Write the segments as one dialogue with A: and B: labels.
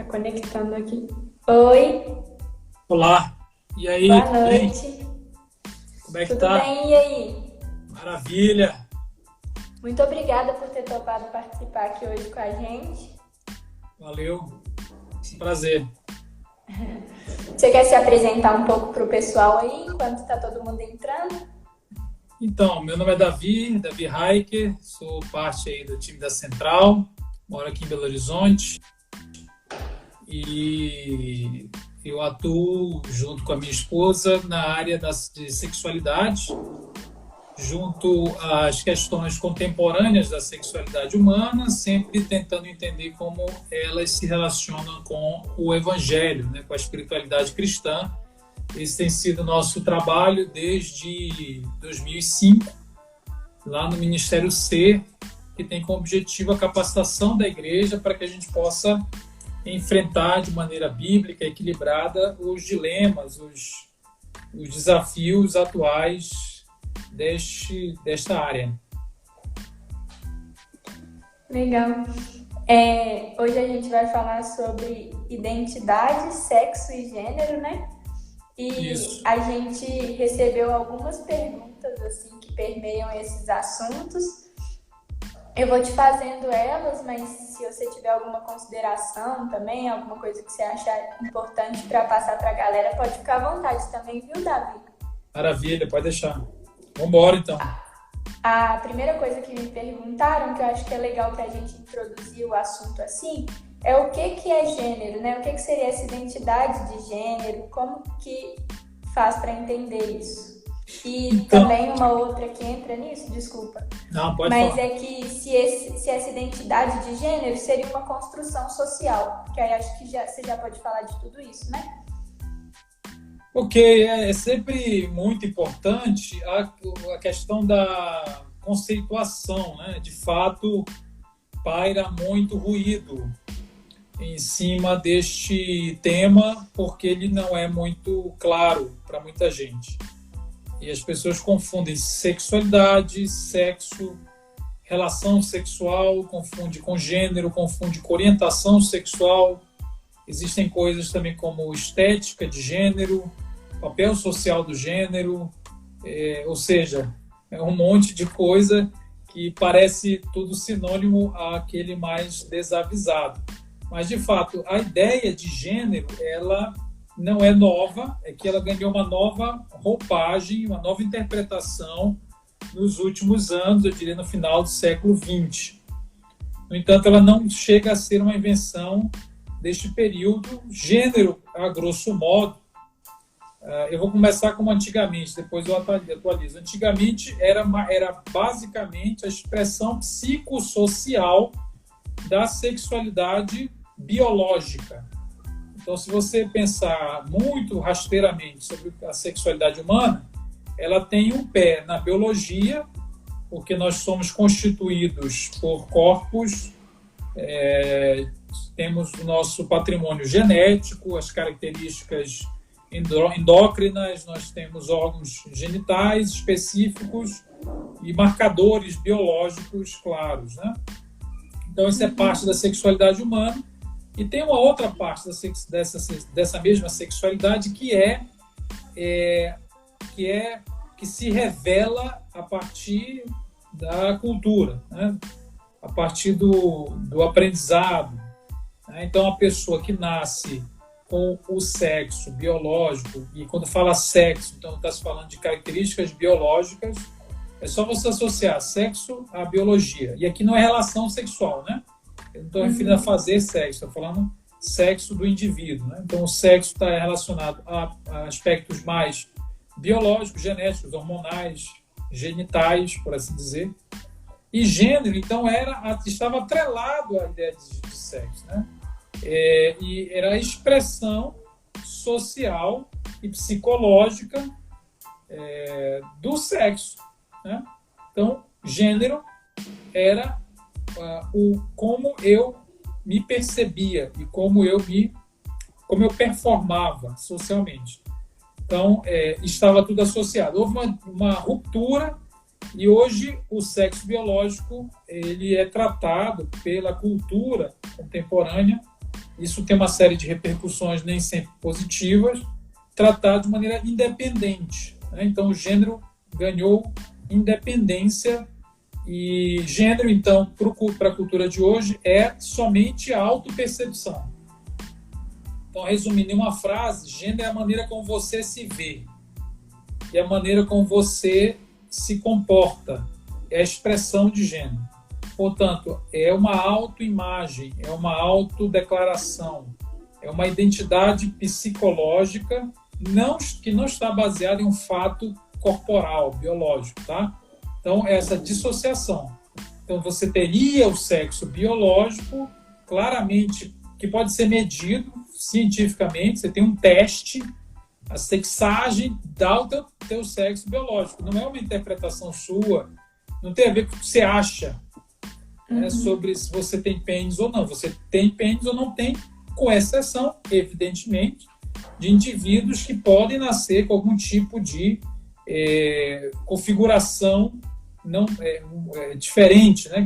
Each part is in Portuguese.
A: Tá conectando aqui. Oi,
B: Olá, e aí,
A: boa
B: tudo bem?
A: noite.
B: Como é que
A: Tudo
B: tá?
A: bem? E aí?
B: Maravilha,
A: Muito obrigada por ter topado participar aqui hoje com a gente.
B: valeu, prazer.
A: Você quer se apresentar um pouco para o pessoal aí, enquanto está todo mundo entrando?
B: Então, meu nome é Davi Raiker, sou parte aí do time da Central, moro aqui em Belo Horizonte e eu atuo junto com a minha esposa na área de sexualidade, junto às questões contemporâneas da sexualidade humana, sempre tentando entender como elas se relacionam com o Evangelho, né, com a espiritualidade cristã. Esse tem sido o nosso trabalho desde 2005, lá no Ministério C, que tem como objetivo a capacitação da igreja para que a gente possa enfrentar de maneira bíblica, equilibrada, os dilemas, os desafios atuais desta área.
A: Legal. Hoje a gente vai falar sobre identidade, sexo e gênero, né? E
B: Isso.
A: a gente recebeu algumas perguntas assim que permeiam esses assuntos. Eu vou te fazendo elas, mas se você tiver alguma consideração também, alguma coisa que você achar importante para passar para a galera, pode ficar à vontade também, viu, Davi?
B: Maravilha, pode deixar. Vamos embora, então.
A: A primeira coisa que me perguntaram, que eu acho que é legal para a gente introduzir o assunto assim, é o que é gênero, né? O que seria essa identidade de gênero? Como que faz para entender isso? E
B: Então,
A: também uma outra que entra nisso, desculpa,
B: não, pode
A: mas
B: falar.
A: é que se essa identidade de gênero seria uma construção social, que aí acho que você já pode falar de tudo isso, né?
B: Ok, é sempre muito importante a questão da conceituação, né? De fato, paira muito ruído em cima deste tema, porque ele não é muito claro para muita gente. E as pessoas confundem sexualidade, sexo, relação sexual, confunde com gênero, confunde com orientação sexual. Existem coisas também como estética de gênero, papel social do gênero, ou seja, é um monte de coisa que parece tudo sinônimo àquele mais desavisado. Mas, de fato, a ideia de gênero, ela não é nova, é que ela ganhou uma nova roupagem, uma nova interpretação nos últimos anos, eu diria no final do século XX. No entanto, ela não chega a ser uma invenção deste período. Gênero, a grosso modo, eu vou começar como antigamente, depois eu atualizo. Antigamente era basicamente a expressão psicossocial da sexualidade biológica. Então, se você pensar muito rasteiramente sobre a sexualidade humana, ela tem um pé na biologia, porque nós somos constituídos por corpos, temos o nosso patrimônio genético, as características endócrinas, nós temos órgãos genitais específicos e marcadores biológicos claros, né? Então, isso é parte da sexualidade humana. E tem uma outra parte dessa mesma sexualidade que se revela a partir da cultura, né? A partir do aprendizado, né? Então, a pessoa que nasce com o sexo biológico, e quando fala sexo, então está se falando de características biológicas, é só você associar sexo à biologia. E aqui não é relação sexual, né? Eu não estou referindo a fazer sexo, estou falando sexo do indivíduo, né? Então, o sexo está relacionado a aspectos mais biológicos, genéticos, hormonais, genitais, por assim dizer. E gênero, então, estava atrelado à ideia de sexo, né? E era a expressão social e psicológica do sexo, né? Então, gênero era como eu me percebia e como eu performava socialmente. Então, estava tudo associado. Houve uma ruptura e hoje o sexo biológico ele é tratado pela cultura contemporânea isso tem uma série de repercussões nem sempre positivas, tratar de maneira independente, né? Então, o gênero ganhou independência e gênero, então, para a cultura de hoje, é somente a autopercepção. Então, resumindo em uma frase, gênero é a maneira como você se vê e a maneira como você se comporta. É a expressão de gênero. Portanto, é uma autoimagem, é uma autodeclaração, é uma identidade psicológica que não está baseada em um fato corporal, biológico, tá? Então, essa dissociação. Então, você teria o sexo biológico, claramente, que pode ser medido cientificamente, você tem um teste, a sexagem dá o teu sexo biológico. Não é uma interpretação sua, não tem a ver com o que você acha, né, sobre se você tem pênis ou não. Você tem pênis ou não tem, com exceção, evidentemente, de indivíduos que podem nascer com algum tipo de configuração não diferente, né?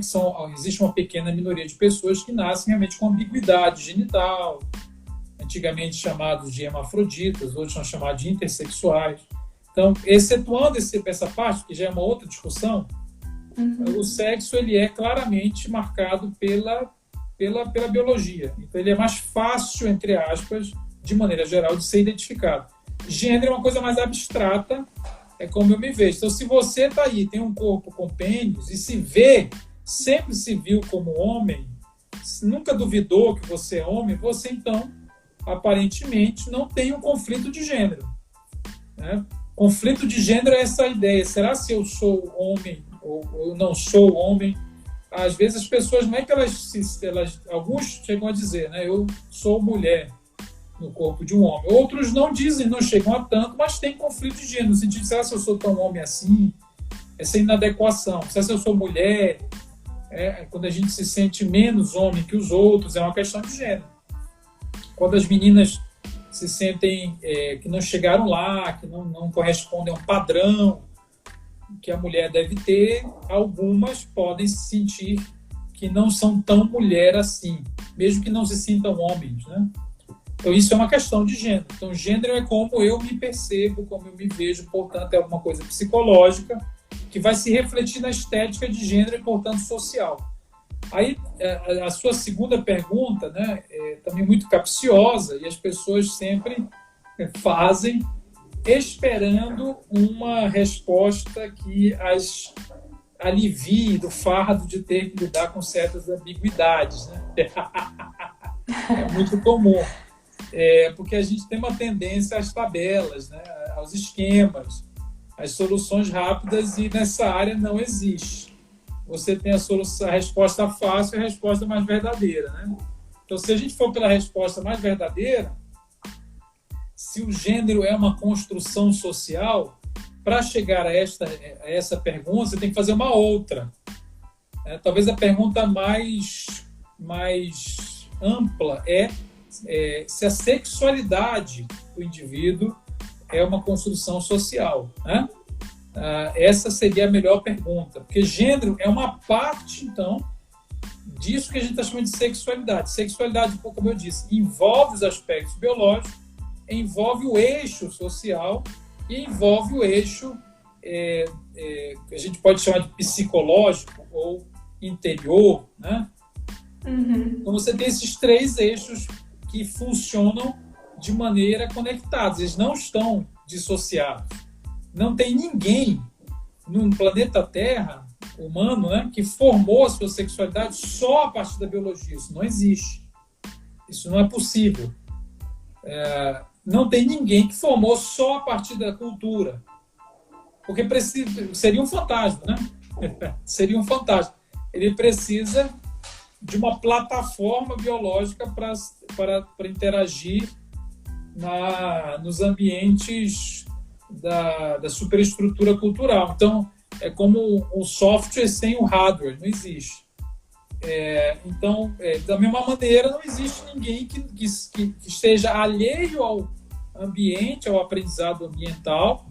B: Existe uma pequena minoria de pessoas que nascem realmente com ambiguidade genital, antigamente chamados de hermafroditas, outros são chamados de intersexuais. Então, excetuando essa parte, que já é uma outra discussão, o sexo ele é claramente marcado pela biologia. Então, ele é mais fácil, entre aspas, de maneira geral, de ser identificado. Gênero é uma coisa mais abstrata, é como eu me vejo. Então, se você está aí, tem um corpo com pênis e sempre se viu como homem, nunca duvidou que você é homem, você, então, aparentemente, não tem um conflito de gênero, né? Conflito de gênero é essa ideia. Será se eu sou homem ou eu não sou homem? Às vezes as pessoas, não é que alguns chegam a dizer, né? Eu sou mulher no corpo de um homem. Outros não dizem, não chegam a tanto, mas tem conflito de gênero, no sentido de, será se eu sou tão homem assim? Essa inadequação. Será se eu sou mulher? Quando a gente se sente menos homem que os outros, é uma questão de gênero. Quando as meninas se sentem que não chegaram lá, que não correspondem a um padrão que a mulher deve ter, algumas podem se sentir que não são tão mulher assim, mesmo que não se sintam homens, né? Então, isso é uma questão de gênero. Então, gênero é como eu me percebo, como eu me vejo, portanto, é alguma coisa psicológica que vai se refletir na estética de gênero e, portanto, social. Aí, a sua segunda pergunta, né, é também muito capciosa e as pessoas sempre fazem esperando uma resposta que as alivie do fardo de ter que lidar com certas ambiguidades, né? É muito comum. Porque a gente tem uma tendência às tabelas, né, aos esquemas, às soluções rápidas, e nessa área não existe. Você tem a resposta fácil e a resposta mais verdadeira, né? Então, se a gente for pela resposta mais verdadeira, se o gênero é uma construção social, para chegar a essa pergunta, você tem que fazer uma outra. Talvez a pergunta mais ampla se a sexualidade do indivíduo é uma construção social, né? Essa seria a melhor pergunta, porque gênero é uma parte, então, disso que a gente está chamando de sexualidade. Sexualidade, como eu disse, envolve os aspectos biológicos, envolve o eixo social e envolve o eixo que a gente pode chamar de psicológico ou interior, né? Então, você tem esses três eixos que funcionam de maneira conectados, eles não estão dissociados. Não tem ninguém no planeta Terra, humano, né, que formou a sua sexualidade só a partir da biologia. Isso não existe. Isso não é possível. Não tem ninguém que formou só a partir da cultura. Porque seria um fantasma, né? Seria um fantasma. Ele precisa de uma plataforma biológica para interagir nos ambientes da superestrutura cultural. Então, é como um software sem um hardware, não existe. Então, da mesma maneira, não existe ninguém que esteja alheio ao ambiente, ao aprendizado ambiental,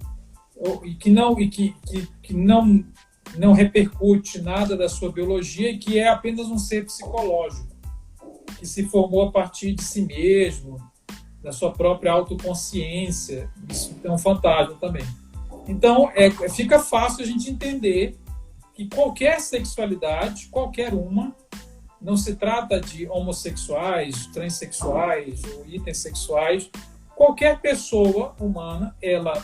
B: e que não repercute nada da sua biologia e que é apenas um ser psicológico, que se formou a partir de si mesmo, da sua própria autoconsciência. Isso é um fantasma também. Então, fica fácil a gente entender que qualquer sexualidade, qualquer uma, não se trata de homossexuais, transexuais ou intersexuais, qualquer pessoa humana, ela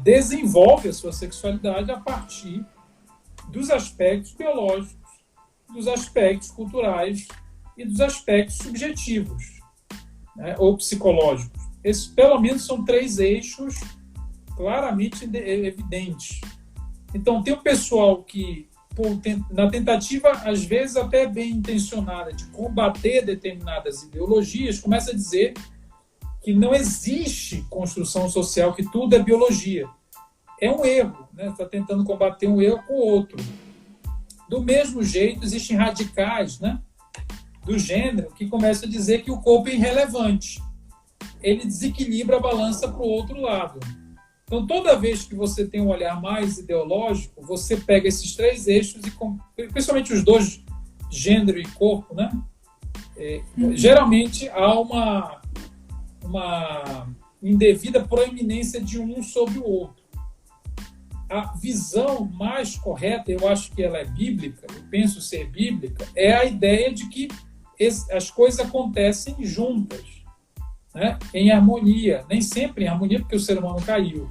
B: desenvolve a sua sexualidade a partir dos aspectos biológicos, dos aspectos culturais e dos aspectos subjetivos, né, ou psicológicos. Esses, pelo menos, são 3 eixos claramente evidentes. Então, tem o pessoal que, na tentativa, às vezes até bem intencionada, de combater determinadas ideologias, começa a dizer que não existe construção social, que tudo é biologia. É um erro, né? Está tentando combater um erro com o outro. Do mesmo jeito, existem radicais, né, do gênero que começam a dizer que o corpo é irrelevante. Ele desequilibra a balança para o outro lado. Então, toda vez que você tem um olhar mais ideológico, você pega esses 3 eixos, e principalmente os 2, gênero e corpo, né? Geralmente há uma indevida proeminência de um sobre o outro. A visão mais correta, eu acho que ela é bíblica, eu penso ser bíblica, é a ideia de que as coisas acontecem juntas, né? Em harmonia. Nem sempre em harmonia, porque o ser humano caiu.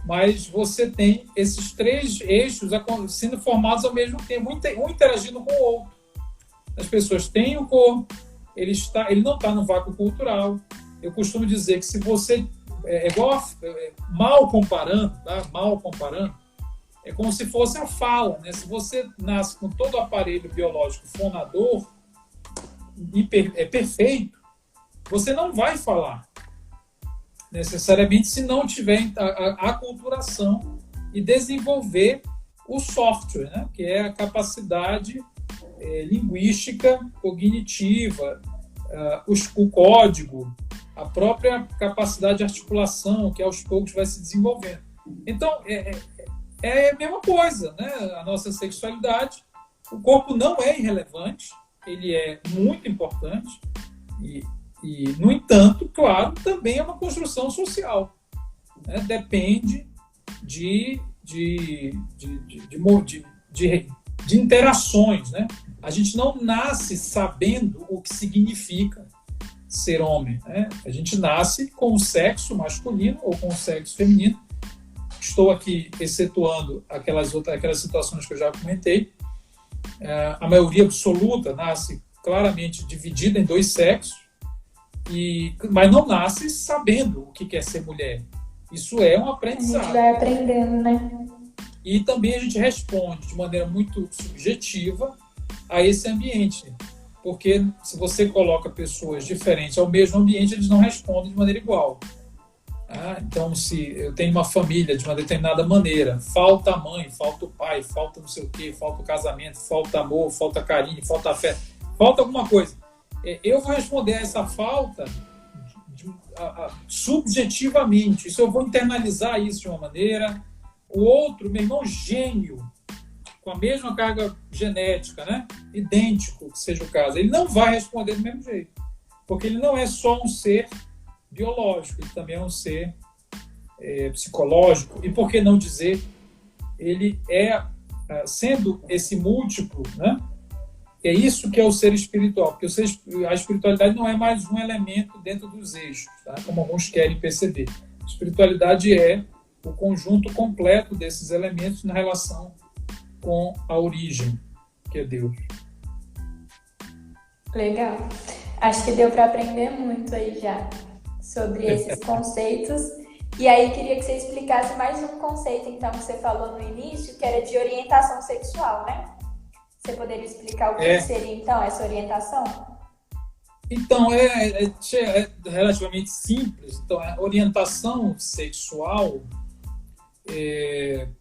B: Mas você tem esses 3 eixos sendo formados ao mesmo tempo, um interagindo com o outro. As pessoas têm o corpo, ele não está no vácuo cultural. Eu costumo dizer que se você... mal comparando, tá? Mal comparando, é como se fosse a fala, né? Se você nasce com todo o aparelho biológico fonador, perfeito, você não vai falar necessariamente se não tiver a aculturação e desenvolver o software, né? Que é a capacidade linguística, cognitiva, o código, a própria capacidade de articulação, que aos poucos vai se desenvolvendo. Então, é a mesma coisa, né? A nossa sexualidade, o corpo não é irrelevante, ele é muito importante e no entanto, claro, também é uma construção social, né? Depende de interações, né? A gente não nasce sabendo o que significa ser homem, né? A gente nasce com o sexo masculino ou com o sexo feminino. Estou aqui excetuando aquelas situações que eu já comentei. A maioria absoluta nasce claramente dividida em 2 sexos, mas não nasce sabendo o que quer ser mulher. Isso é um aprendizado.
A: A gente vai aprendendo, né?
B: E também a gente responde de maneira muito subjetiva a esse ambiente. Porque se você coloca pessoas diferentes ao mesmo ambiente, eles não respondem de maneira igual. Então, se eu tenho uma família de uma determinada maneira, falta a mãe, falta o pai, falta não sei o quê, falta o casamento, falta amor, falta carinho, falta fé, falta alguma coisa. Eu vou responder a essa falta subjetivamente. Isso eu vou internalizar isso de uma maneira. O outro, meu irmão gêmeo, com a mesma carga genética, né? Idêntico, que seja o caso, ele não vai responder do mesmo jeito. Porque ele não é só um ser biológico, ele também é um ser psicológico. E por que não dizer, ele sendo esse múltiplo, né? É isso que é o ser espiritual, porque a espiritualidade não é mais um elemento dentro dos eixos, tá? Como alguns querem perceber. A espiritualidade é o conjunto completo desses elementos na relação com a origem, que é Deus.
A: Legal. Acho que deu para aprender muito aí já sobre esses conceitos. E aí queria que você explicasse mais um conceito, então, que você falou no início, que era de orientação sexual, né? Você poderia explicar o que seria, então, essa orientação?
B: Então, é relativamente simples. Então, a orientação sexual,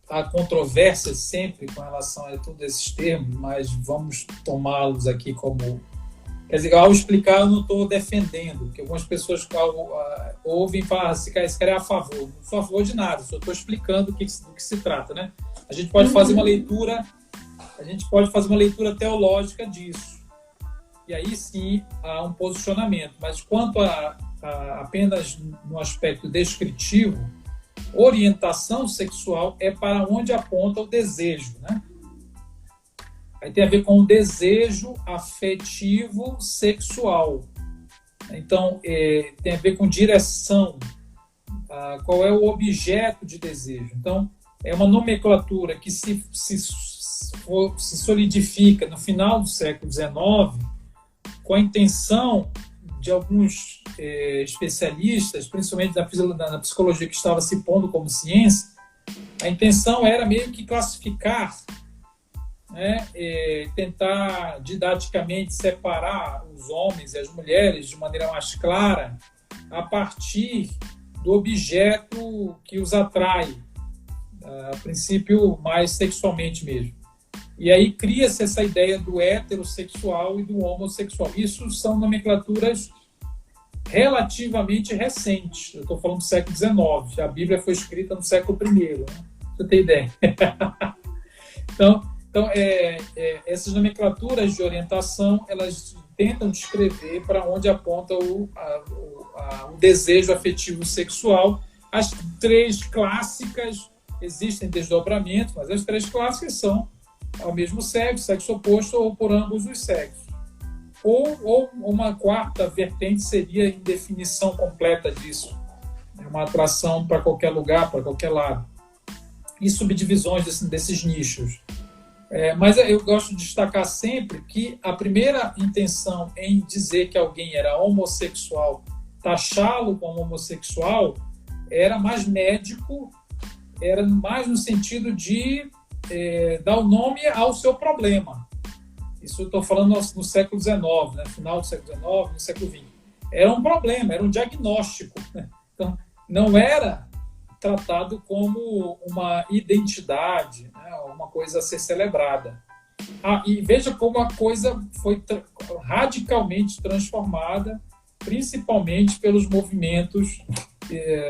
B: há controvérsias sempre com relação a todos esses termos, mas vamos tomá-los aqui como... Quer dizer, ao explicar, eu não estou defendendo, porque algumas pessoas ouvem e falam, esse cara é a favor. Não sou a favor de nada, só estou explicando do que se trata, né? A gente pode fazer uma leitura a gente pode fazer uma leitura teológica disso. E aí sim há um posicionamento. Mas quanto a apenas no aspecto descritivo, orientação sexual é para onde aponta o desejo, né? Aí tem a ver com o desejo afetivo sexual. Então, tem a ver com direção. Qual é o objeto de desejo? Então, é uma nomenclatura que se solidifica no final do século XIX com a intenção de alguns especialistas, principalmente na psicologia que estava se pondo como ciência. A intenção era meio que classificar, né, tentar didaticamente separar os homens e as mulheres de maneira mais clara a partir do objeto que os atrai, a princípio mais sexualmente mesmo. E aí cria-se essa ideia do heterossexual e do homossexual. Isso são nomenclaturas relativamente recentes. Eu estou falando do século XIX. A Bíblia foi escrita no século I, né? Você tem ideia? Então, essas nomenclaturas de orientação, elas tentam descrever para onde aponta o desejo afetivo sexual. As três clássicas, existem desdobramentos, mas as três clássicas são ao mesmo sexo oposto ou por ambos os sexos. Ou uma quarta vertente seria a indefinição completa disso. É uma atração para qualquer lugar, para qualquer lado. E subdivisões desses nichos. Mas eu gosto de destacar sempre que a primeira intenção em dizer que alguém era homossexual, taxá-lo como homossexual, era mais médico, era mais no sentido de dar o nome ao seu problema. Isso eu estou falando no século XIX, né? Final do século XIX, no século XX. Era um problema, era um diagnóstico, né? Então, não era tratado como uma identidade, né? Uma coisa a ser celebrada. E veja como a coisa foi radicalmente transformada, principalmente pelos movimentos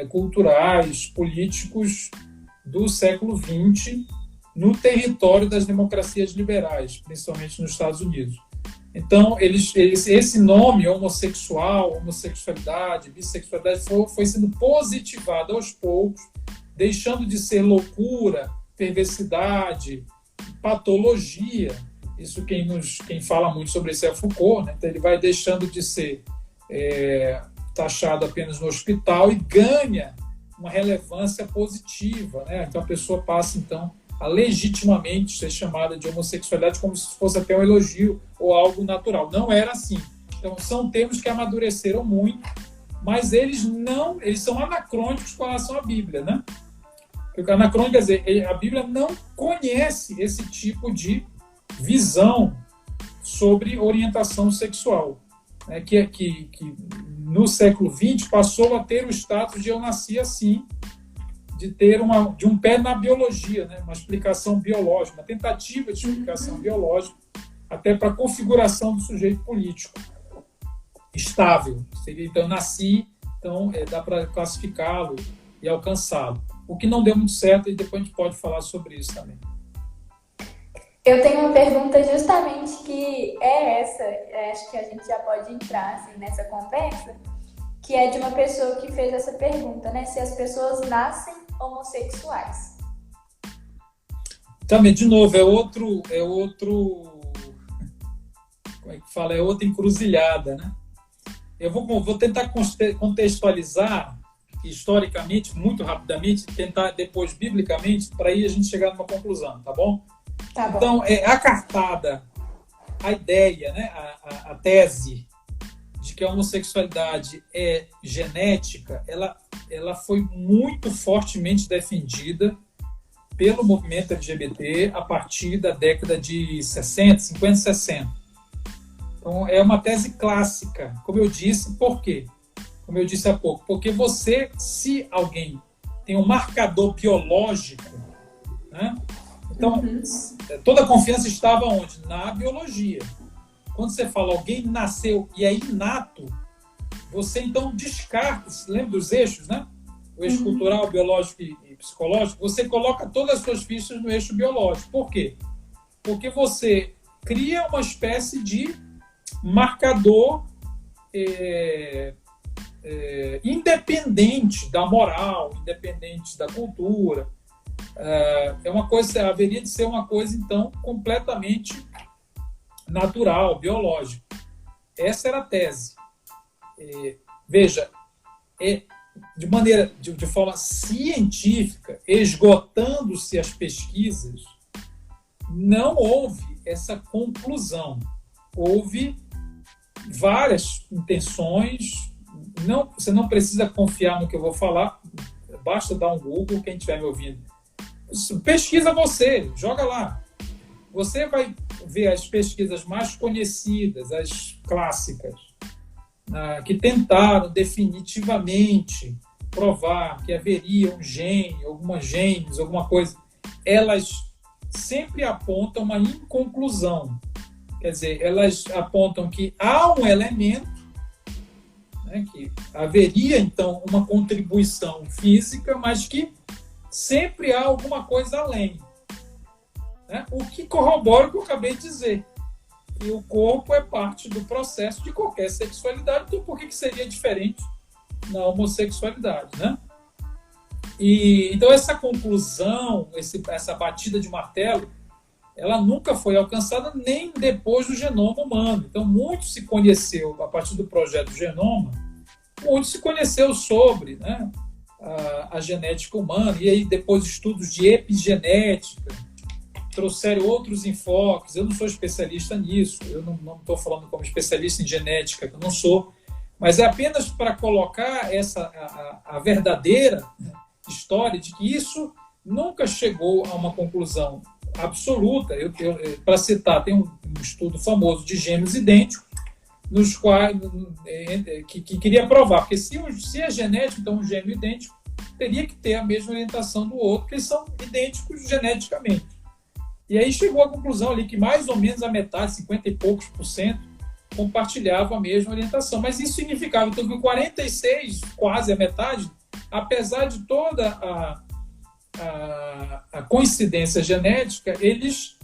B: culturais, políticos do século XX, no território das democracias liberais, principalmente nos Estados Unidos. Então, esse nome homossexual, homossexualidade, bissexualidade foi sendo positivado aos poucos, deixando de ser loucura, perversidade, patologia. Isso quem fala muito sobre isso é Foucault, né? Então, ele vai deixando de ser taxado apenas no hospital e ganha uma relevância positiva, né? Então, a pessoa passa, então, a legitimamente ser chamada de homossexualidade como se fosse até um elogio ou algo natural. Não era assim. Então, são termos que amadureceram muito, mas eles são anacrônicos com relação à Bíblia, né? Porque anacrônico quer dizer, a Bíblia não conhece esse tipo de visão sobre orientação sexual, né? Que no século XX passou a ter o status de eu nasci assim, de ter de um pé na biologia, né? Uma explicação biológica, uma tentativa de explicação biológica, até para a configuração do sujeito político estável. Seria, então, nasci, então dá para classificá-lo e alcançá-lo. O que não deu muito certo, e depois a gente pode falar sobre isso também.
A: Eu tenho uma pergunta justamente que é essa, acho que a gente já pode entrar assim, nessa conversa, que é de uma pessoa que fez essa pergunta, né? Se as pessoas nascem homossexuais.
B: Também, de novo, é outro, como é que fala? É outra encruzilhada, né? Eu vou tentar contextualizar historicamente, muito rapidamente, tentar depois biblicamente, para aí a gente chegar numa conclusão, tá bom?
A: Tá bom.
B: Então, a cartada, a ideia, né? a tese de que a homossexualidade é genética, ela foi muito fortemente defendida pelo movimento LGBT a partir da década de 50, 60. Então, é uma tese clássica, como eu disse, por quê? Como eu disse há pouco, porque se alguém tem um marcador biológico, né? Então, toda a confiança estava onde? Na biologia. Quando você fala alguém nasceu e é inato, você então descarta, lembra dos eixos, né? O eixo cultural, biológico e psicológico, você coloca todas as suas fichas no eixo biológico. Por quê? porque você cria uma espécie de marcador independente da moral, independente da cultura. É uma coisa, haveria de ser uma coisa, então, completamente natural, biológica. Essa era a tese. Veja, de forma científica, esgotando-se as pesquisas, não houve essa conclusão. Houve várias intenções. Você não precisa confiar no que eu vou falar, basta dar um Google, quem estiver me ouvindo. Pesquisa você, joga lá. Você vai ver as pesquisas mais conhecidas, as clássicas, que tentaram definitivamente provar que haveria um gene, algumas genes, alguma coisa. Elas sempre apontam uma inconclusão. Quer dizer, elas apontam que há um elemento, né, que haveria, então, uma contribuição física, mas que sempre há alguma coisa além. Né? O que corrobora o que eu acabei de dizer. E o corpo é parte do processo de qualquer sexualidade, então por que seria diferente na homossexualidade, né? E, então essa conclusão, essa batida de martelo, ela nunca foi alcançada nem depois do genoma humano. Então muito se conheceu, a partir do projeto Genoma, muito se conheceu sobre, né, a genética humana, e aí depois estudos de epigenética, trouxeram outros enfoques. Eu não sou especialista nisso, eu não estou falando como especialista em genética, que eu não sou, mas é apenas para colocar a verdadeira história de que isso nunca chegou a uma conclusão absoluta. Para citar, tem um estudo famoso de gêmeos idênticos, nos quais que queria provar, porque se é genético, então um gêmeo idêntico teria que ter a mesma orientação do outro, porque eles são idênticos geneticamente. E aí chegou à conclusão ali que mais ou menos a metade, 50 e poucos % compartilhavam a mesma orientação. Mas isso significava então, que 46, quase a metade, apesar de toda a coincidência genética, eles,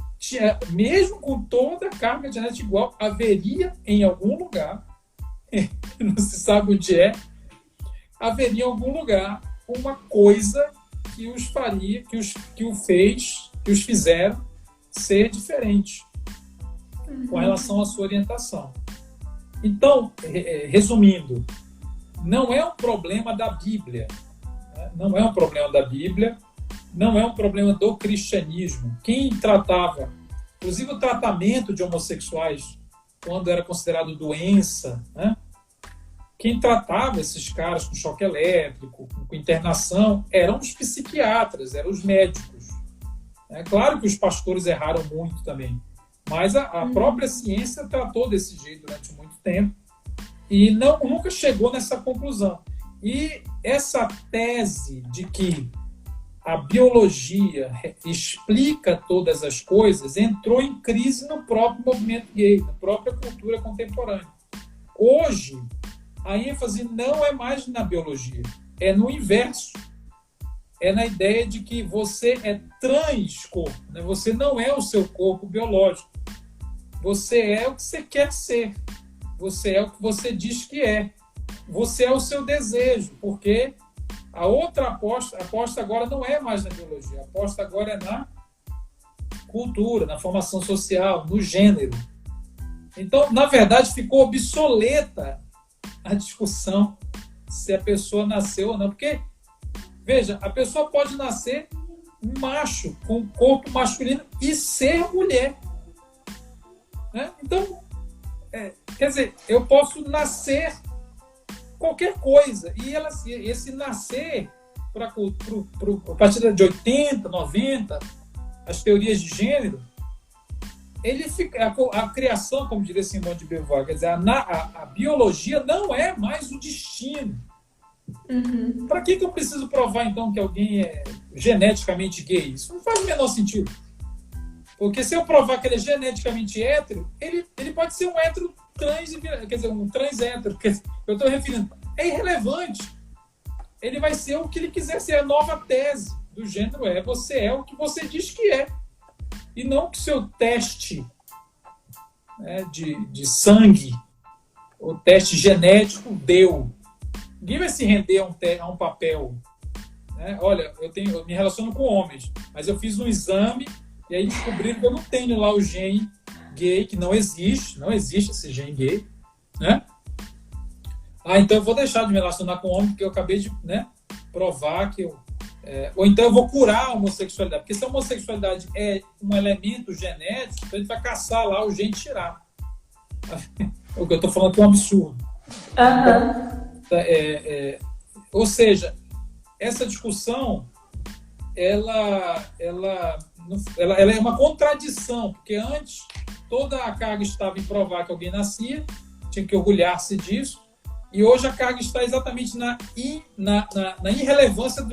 B: mesmo com toda a carga genética igual, haveria em algum lugar, não se sabe onde haveria em algum lugar uma coisa que os faria, que os fizeram ser diferente com relação à sua orientação. Então, resumindo, não é um problema da Bíblia, né? Não é um problema da Bíblia, não é um problema do cristianismo. Quem tratava, inclusive o tratamento de homossexuais, quando era considerado doença, né? Quem tratava esses caras com choque elétrico, com internação, eram os psiquiatras, eram os médicos. É claro que os pastores erraram muito também, mas a própria ciência tratou desse jeito durante muito tempo e nunca chegou nessa conclusão. E essa tese de que a biologia explica todas as coisas entrou em crise no próprio movimento gay, na própria cultura contemporânea. Hoje, a ênfase não é mais na biologia, é no inverso. É na ideia de que você é transcorpo, né? Você não é o seu corpo biológico. Você é o que você quer ser. Você é o que você diz que é. Você é o seu desejo, porque a outra aposta agora não é mais na biologia. A aposta agora é na cultura, na formação social, no gênero. Então, na verdade, ficou obsoleta a discussão se a pessoa nasceu ou não, porque veja, a pessoa pode nascer macho, com corpo masculino e ser mulher. Né? Então, quer dizer, eu posso nascer qualquer coisa. E esse nascer, a partir de 80, 90, as teorias de gênero, ele fica, a criação, como diria Simone de Beauvoir, quer dizer, a biologia não é mais o destino. Para que eu preciso provar, então, que alguém é geneticamente gay? Isso não faz o menor sentido. Porque se eu provar que ele é geneticamente hétero, ele pode ser um hétero trans, quer dizer, um trans hétero. Eu estou referindo. É irrelevante. Ele vai ser o que ele quiser ser. A nova tese do gênero você é o que você diz que é. E não que seu teste, né, de sangue, o teste genético deu. Ninguém vai se render a um papel. Né? Olha, eu me relaciono com homens, mas eu fiz um exame e aí descobriram que eu não tenho lá o gene gay, que não existe esse gene gay. Né? Então eu vou deixar de me relacionar com homem, porque eu acabei de, né, provar que eu... ou então eu vou curar a homossexualidade, porque se a homossexualidade é um elemento genético, então a gente vai caçar lá o gene e tirar. O que eu estou falando aqui é um absurdo. Ou seja, essa discussão ela é uma contradição, porque antes toda a carga estava em provar que alguém nascia, tinha que orgulhar-se disso, e hoje a carga está exatamente na irrelevância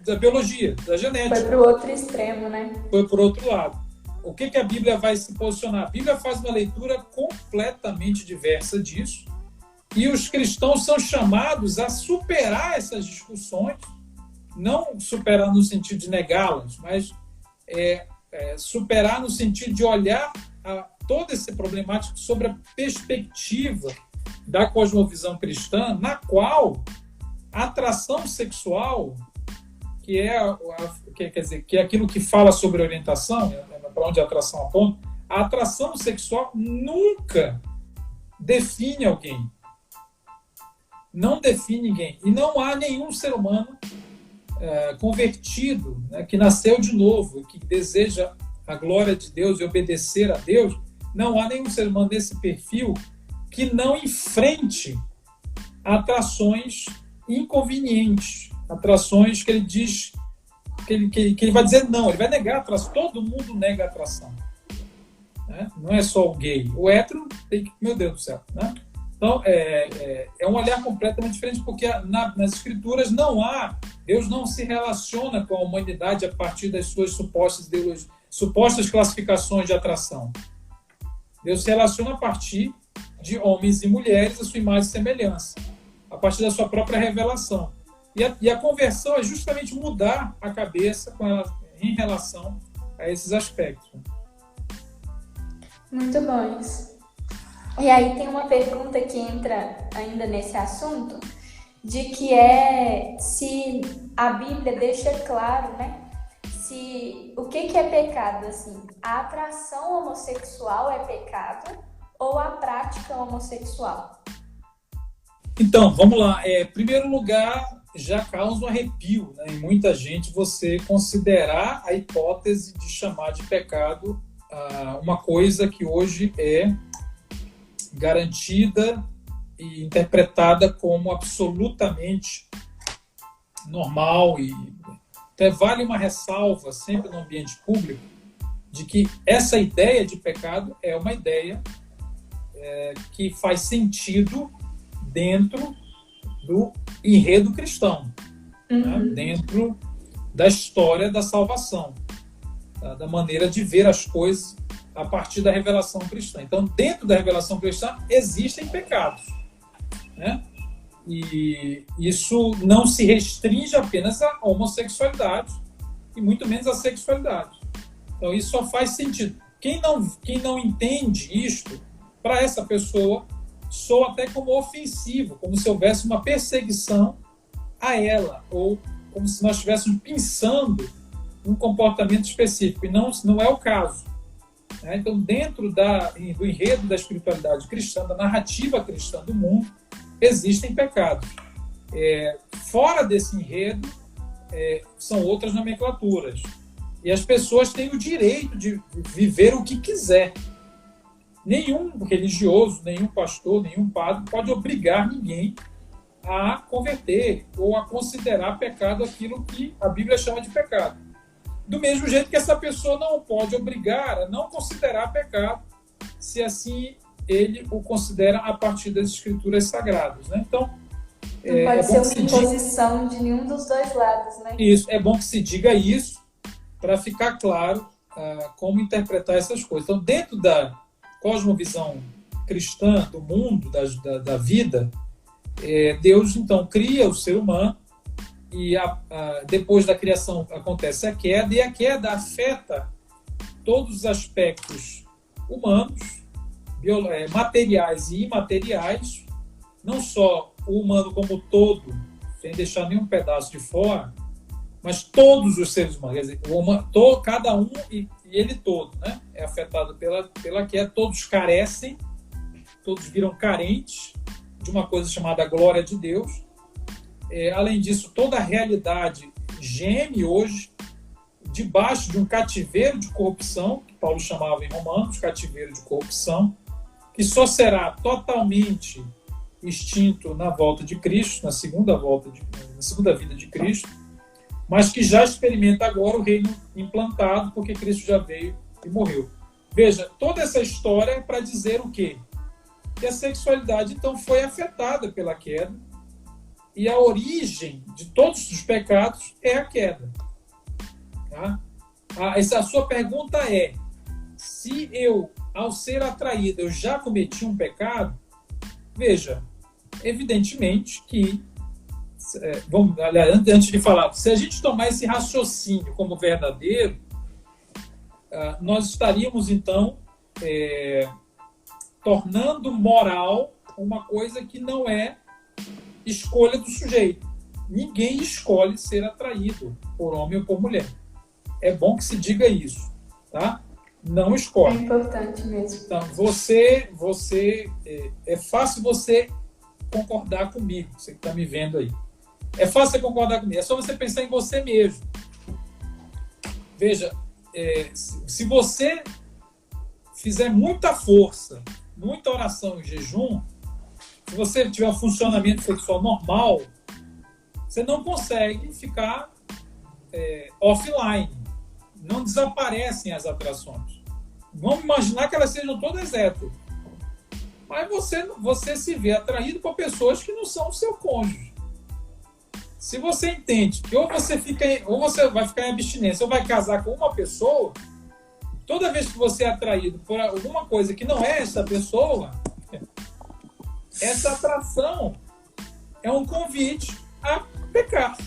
B: da biologia, da genética.
A: Foi para o outro extremo, né?
B: Foi por outro lado. O que a Bíblia vai se posicionar? A Bíblia faz uma leitura completamente diversa disso, e os cristãos são chamados a superar essas discussões, não superar no sentido de negá-las, mas superar no sentido de olhar toda essa problemática sobre a perspectiva da cosmovisão cristã, na qual a atração sexual, que é aquilo que fala sobre orientação, para onde a atração aponta, a atração sexual nunca define alguém. Não define ninguém. E não há nenhum ser humano convertido, né, que nasceu de novo, que deseja a glória de Deus e obedecer a Deus. Não há nenhum ser humano desse perfil que não enfrente atrações inconvenientes, atrações que ele diz, que ele vai dizer não, ele vai negar a atração. Todo mundo nega a atração. Né? Não é só o gay. O hétero tem que, meu Deus do céu. Né? Então, é um olhar completamente diferente, porque nas Escrituras Deus não se relaciona com a humanidade a partir das suas supostas classificações de atração. Deus se relaciona a partir de homens e mulheres, a sua imagem e semelhança, a partir da sua própria revelação. E a conversão é justamente mudar a cabeça em relação a esses aspectos.
A: Muito bom isso. E aí tem uma pergunta que entra ainda nesse assunto, de que se a Bíblia deixa claro, né? O que é pecado, assim? A atração homossexual é pecado ou a prática homossexual?
B: Então, vamos lá. Em primeiro lugar, já causa um arrepio, né, em muita gente você considerar a hipótese de chamar de pecado uma coisa que hoje é garantida e interpretada como absolutamente normal. E até vale uma ressalva sempre no ambiente público de que essa ideia de pecado é uma ideia que faz sentido dentro do enredo cristão, né? Dentro da história da salvação, tá? Da maneira de ver as coisas a partir da revelação cristã. Então, dentro da revelação cristã existem pecados, né? E isso não se restringe apenas à homossexualidade e muito menos à sexualidade. Então, isso só faz sentido. Quem não entende isto, para essa pessoa soa até como ofensivo, como se houvesse uma perseguição a ela, ou como se nós estivéssemos pensando um comportamento específico, e não é o caso. Né? Então, dentro do enredo da espiritualidade cristã, da narrativa cristã do mundo, existem pecados. Fora desse enredo, são outras nomenclaturas. E as pessoas têm o direito de viver o que quiser. Nenhum religioso, nenhum pastor, nenhum padre pode obrigar ninguém a converter ou a considerar pecado aquilo que a Bíblia chama de pecado. Do mesmo jeito que essa pessoa não pode obrigar a não considerar pecado, se assim ele o considera a partir das Escrituras Sagradas. Né? Então,
A: não pode ser uma imposição de nenhum dos dois lados. Né?
B: Isso, é bom que se diga isso para ficar claro como interpretar essas coisas. Então, dentro da cosmovisão cristã do mundo, da vida, Deus então cria o ser humano e depois da criação acontece a queda, e a queda afeta todos os aspectos humanos, materiais e imateriais, não só o humano como todo, sem deixar nenhum pedaço de fora, mas todos os seres humanos, quer dizer, cada um e ele todo, né, é afetado pela queda, todos carecem, todos viram carentes de uma coisa chamada glória de Deus. Além disso, toda a realidade geme hoje debaixo de um cativeiro de corrupção, que Paulo chamava em Romanos, cativeiro de corrupção, que só será totalmente extinto na volta de Cristo, na segunda vida de Cristo, mas que já experimenta agora o reino implantado, porque Cristo já veio e morreu. Veja, toda essa história é para dizer o quê? Que a sexualidade, então, foi afetada pela queda, e a origem de todos os pecados é a queda. Tá? A sua pergunta é: se eu, ao ser atraído, eu já cometi um pecado? Veja, evidentemente que, antes de falar, se a gente tomar esse raciocínio como verdadeiro, nós estaríamos, então, tornando moral uma coisa que não é escolha do sujeito. Ninguém escolhe ser atraído por homem ou por mulher. É bom que se diga isso, tá? Não escolhe.
A: É importante mesmo.
B: Então, é fácil você concordar comigo, você que está me vendo aí. É fácil você concordar comigo, é só você pensar em você mesmo. Veja, se você fizer muita força, muita oração e jejum, se você tiver um funcionamento sexual normal, você não consegue ficar offline. Não desaparecem as atrações. Vamos imaginar que elas sejam todas héteros. Mas você se vê atraído por pessoas que não são o seu cônjuge. Se você entende que ou você vai ficar em abstinência ou vai casar com uma pessoa, toda vez que você é atraído por alguma coisa que não é essa pessoa, essa atração é um convite a pecar,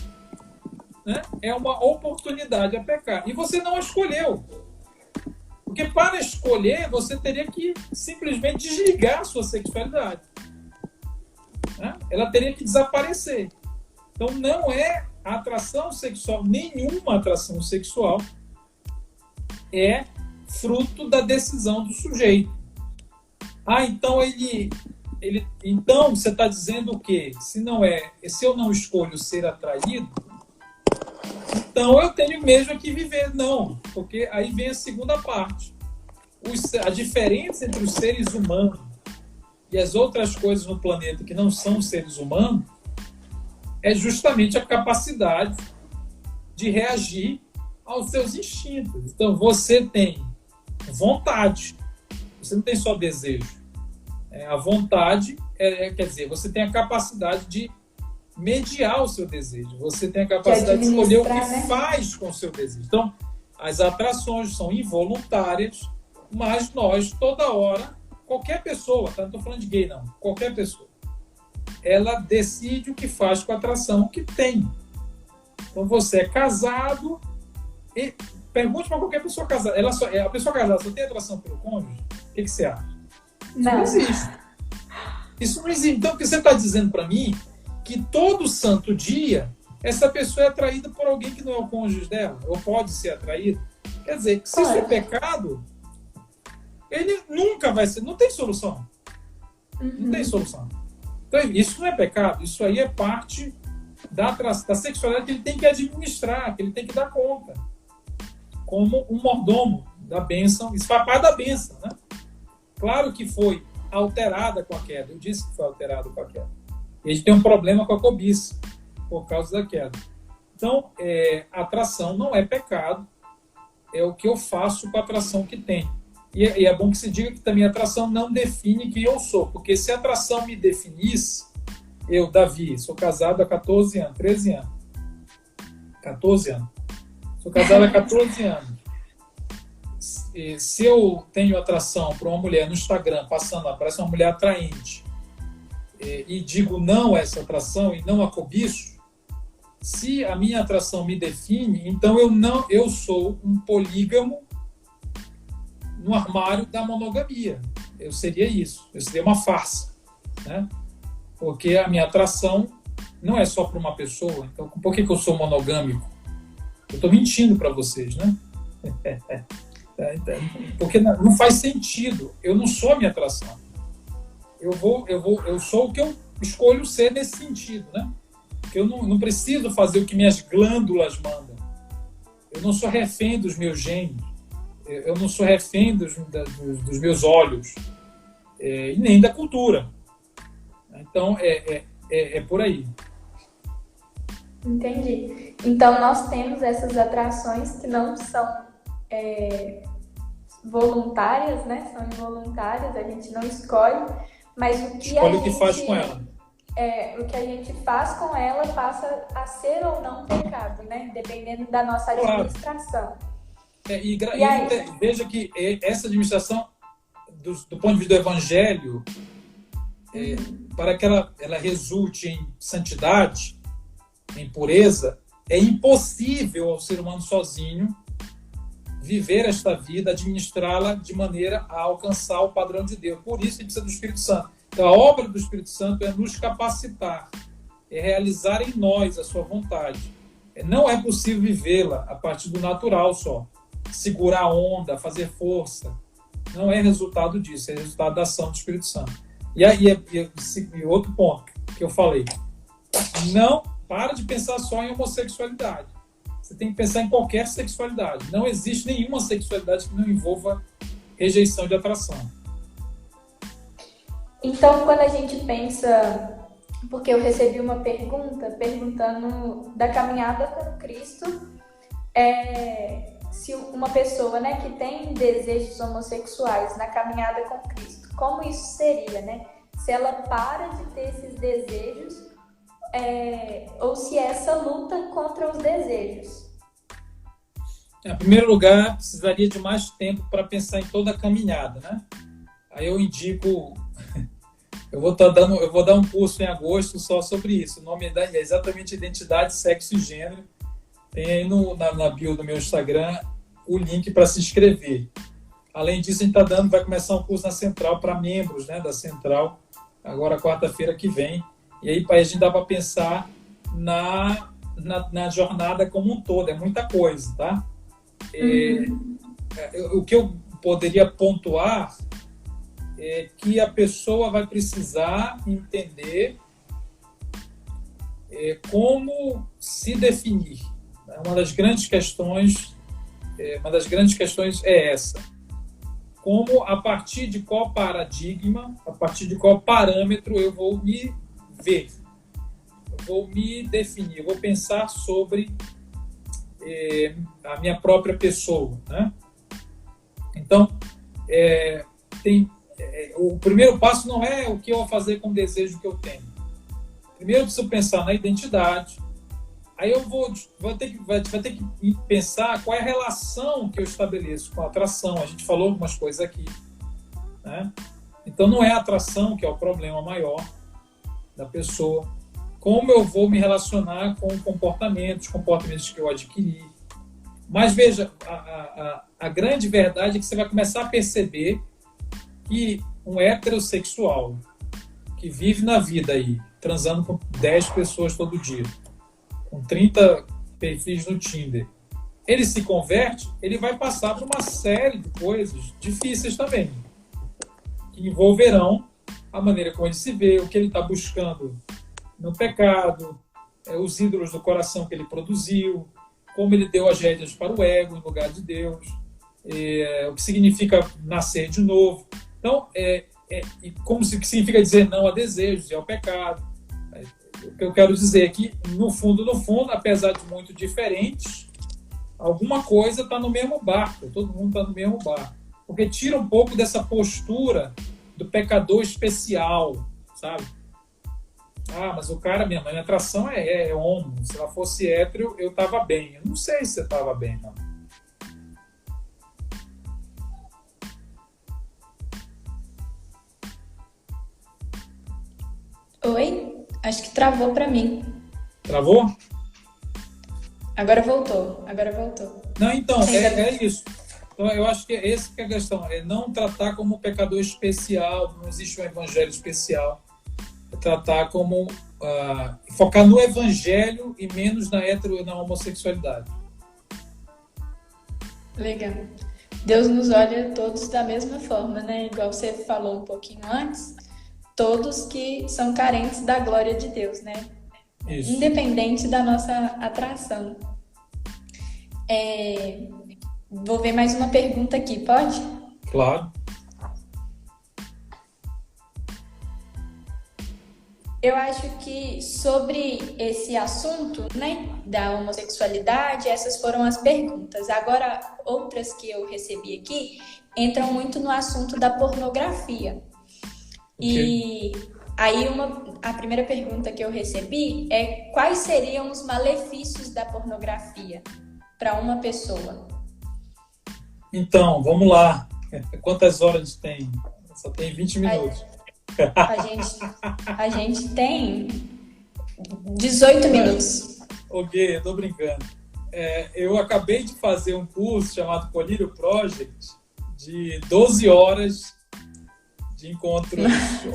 B: né? É uma oportunidade a pecar. E você não a escolheu. Porque para escolher, você teria que simplesmente desligar a sua sexualidade, né? Ela teria que desaparecer. Então não é atração sexual, nenhuma atração sexual é fruto da decisão do sujeito. Então então você está dizendo o quê? Se eu não escolho ser atraído, então eu tenho mesmo que viver. Não, porque aí vem a segunda parte. A diferença entre os seres humanos e as outras coisas no planeta que não são seres humanos é justamente a capacidade de reagir aos seus instintos. Então você tem vontade, você não tem só desejo. A vontade, quer dizer, você tem a capacidade de mediar o seu desejo. Você tem a capacidade de escolher o que faz com o seu desejo. Então, as atrações são involuntárias, mas nós, toda hora, qualquer pessoa, tá? Não estou falando de gay, não. Qualquer pessoa, ela decide o que faz com a atração que tem. Então, você é casado e pergunte para qualquer pessoa casada. A pessoa casada só tem atração pelo cônjuge? O que você acha? Não existe. Isso não existe. Então, o que você está dizendo para mim que todo santo dia essa pessoa é atraída por alguém que não é o cônjuge dela, ou pode ser atraída? Quer dizer, se isso é pecado, ele nunca vai ser. Não tem solução. Não tem solução. Então, isso não é pecado. Isso aí é parte da sexualidade que ele tem que administrar, que ele tem que dar conta. Como um mordomo da bênção. Isso faz parte da bênção, né? Claro que foi alterada com a queda. Eu disse que foi alterada com a queda. E a gente tem um problema com a cobiça por causa da queda. Então, atração não é pecado. É o que eu faço com a atração que tenho. E é bom que se diga que também a atração não define quem eu sou. Porque se a atração me definisse, eu, Davi, sou casado há 14 anos, 13 anos. 14 anos. Sou casado há 14 anos. Se eu tenho atração para uma mulher no Instagram, passando, parece uma mulher atraente, e digo não a essa atração e não a cobiço, se a minha atração me define, então eu sou um polígamo no armário da monogamia. Eu seria isso. Eu seria uma farsa, né? Porque a minha atração não é só para uma pessoa. Então, por que eu sou monogâmico? Eu estou mentindo para vocês, né? Porque não faz sentido. Eu não sou a minha atração. Eu sou o que eu escolho ser nesse sentido, né? Porque eu não preciso fazer o que minhas glândulas mandam. Eu não sou refém dos meus genes. Eu não sou refém dos meus olhos. E nem da cultura. Então, é por aí.
A: Entendi. Então, nós temos essas atrações que não são voluntárias, né? São involuntárias, a gente não escolhe, mas o que
B: escolhe o que faz com ela.
A: O que a gente faz com ela passa a ser ou não pecado, né? Dependendo da nossa administração.
B: Veja que essa administração, do ponto de vista do Evangelho, para que ela resulte em santidade, em pureza, é impossível ao ser humano sozinho viver esta vida, administrá-la de maneira a alcançar o padrão de Deus. Por isso, a gente precisa do Espírito Santo. Então, a obra do Espírito Santo é nos capacitar, é realizar em nós a sua vontade. Não é possível vivê-la a partir do natural só. Segurar a onda, fazer força. Não é resultado disso, é resultado da ação do Espírito Santo. E outro ponto que eu falei. Não para de pensar só em homossexualidade. Você tem que pensar em qualquer sexualidade. Não existe nenhuma sexualidade que não envolva rejeição de atração.
A: Então, quando a gente pensa... Porque eu recebi uma pergunta perguntando da caminhada com Cristo, se uma pessoa, né, que tem desejos homossexuais na caminhada com Cristo, como isso seria, né? Se ela para de ter esses desejos, ou se essa luta contra os desejos.
B: Em primeiro lugar, precisaria de mais tempo para pensar em toda a caminhada, né? Aí eu indico... Eu vou dar um curso em agosto só sobre isso. O nome é exatamente Identidade, Sexo e Gênero. Tem aí na bio do meu Instagram o link para se inscrever. Além disso, a gente vai começar um curso na Central para membros, né, da Central, agora quarta-feira que vem. E aí a gente dá para pensar na jornada como um todo. É muita coisa, tá? O que eu poderia pontuar é que a pessoa vai precisar entender como se definir. Uma das grandes questões é essa. Como, a partir de qual paradigma, a partir de qual parâmetro eu vou me ver, eu vou me definir, eu vou pensar sobre a minha própria pessoa, né? Então, o primeiro passo não é o que eu vou fazer com o desejo que eu tenho. Primeiro eu preciso pensar na identidade. Aí eu vai ter que pensar qual é a relação que eu estabeleço com a atração. A gente falou algumas coisas aqui, né? Então não é a atração que é o problema maior da pessoa. Como eu vou me relacionar com comportamentos que eu adquiri. Mas veja, a grande verdade é que você vai começar a perceber que um heterossexual que vive na vida aí, transando com 10 pessoas todo dia, com 30 perfis no Tinder, ele se converte, ele vai passar por uma série de coisas difíceis também, que envolverão a maneira como ele se vê, o que ele está buscando no pecado, os ídolos do coração que ele produziu, como ele deu as rédeas para o ego em lugar de Deus, o que significa nascer de novo. Então, como o que significa dizer não a desejos e ao pecado. O que eu quero dizer é que, no fundo, apesar de muito diferentes, alguma coisa está no mesmo barco, todo mundo está no mesmo barco. Porque tira um pouco dessa postura do pecador especial, sabe? Mas o cara, minha atração é homo. Se ela fosse hétero, eu estava bem. Eu não sei se você estava bem, não.
A: Oi? Acho que travou para mim.
B: Travou?
A: Agora voltou.
B: Não, então, é isso. Então, eu acho que essa que é a questão, é não tratar como um pecador especial, não existe um evangelho especial, é tratar como focar no evangelho e menos na homossexualidade.
A: Legal. Deus nos olha todos da mesma forma, né? Igual você falou um pouquinho antes, todos que são carentes da glória de Deus, né?
B: Isso.
A: Independente da nossa atração. Vou ver mais uma pergunta aqui, pode?
B: Claro.
A: Eu acho que sobre esse assunto, né, da homossexualidade, essas foram as perguntas. Agora, outras que eu recebi aqui entram muito no assunto da pornografia.
B: Okay.
A: E aí a primeira pergunta que eu recebi é: quais seriam os malefícios da pornografia para uma pessoa?
B: Então, vamos lá. Quantas horas a gente tem? Só tem 20 minutos.
A: A gente tem 18 minutos.
B: Ok, eu tô brincando. Eu acabei de fazer um curso chamado Colírio Project de 12 horas de encontros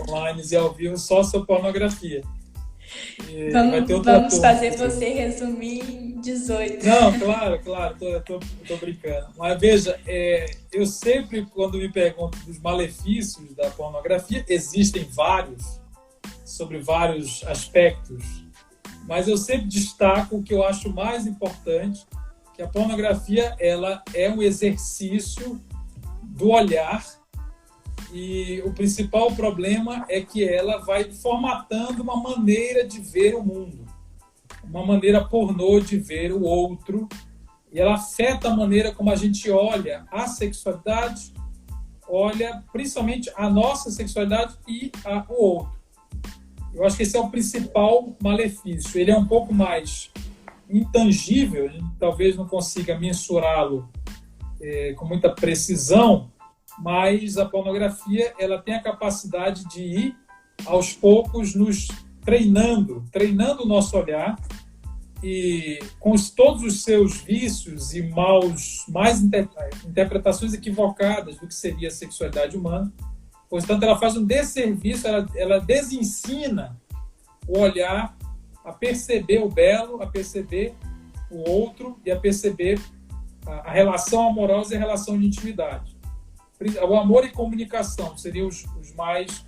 B: online e ao vivo só sobre pornografia.
A: Vamos fazer você resumir em 18.
B: Não, claro, tô brincando. Mas veja, eu sempre, quando me pergunto dos malefícios da pornografia, existem vários, sobre vários aspectos, mas eu sempre destaco o que eu acho mais importante, que a pornografia ela é um exercício do olhar. E o principal problema é que ela vai formatando uma maneira de ver o mundo, uma maneira pornô de ver o outro, e ela afeta a maneira como a gente olha a sexualidade, olha principalmente a nossa sexualidade e o outro. Eu acho que esse é o principal malefício. Ele é um pouco mais intangível, a gente talvez não consiga mensurá-lo com muita precisão, mas a pornografia ela tem a capacidade de ir aos poucos nos treinando o nosso olhar, e com todos os seus vícios e mais interpretações equivocadas do que seria a sexualidade humana. Portanto, ela faz um desserviço, ela desensina o olhar a perceber o belo, a perceber o outro e a perceber a relação amorosa e a relação de intimidade. O amor e comunicação seriam os mais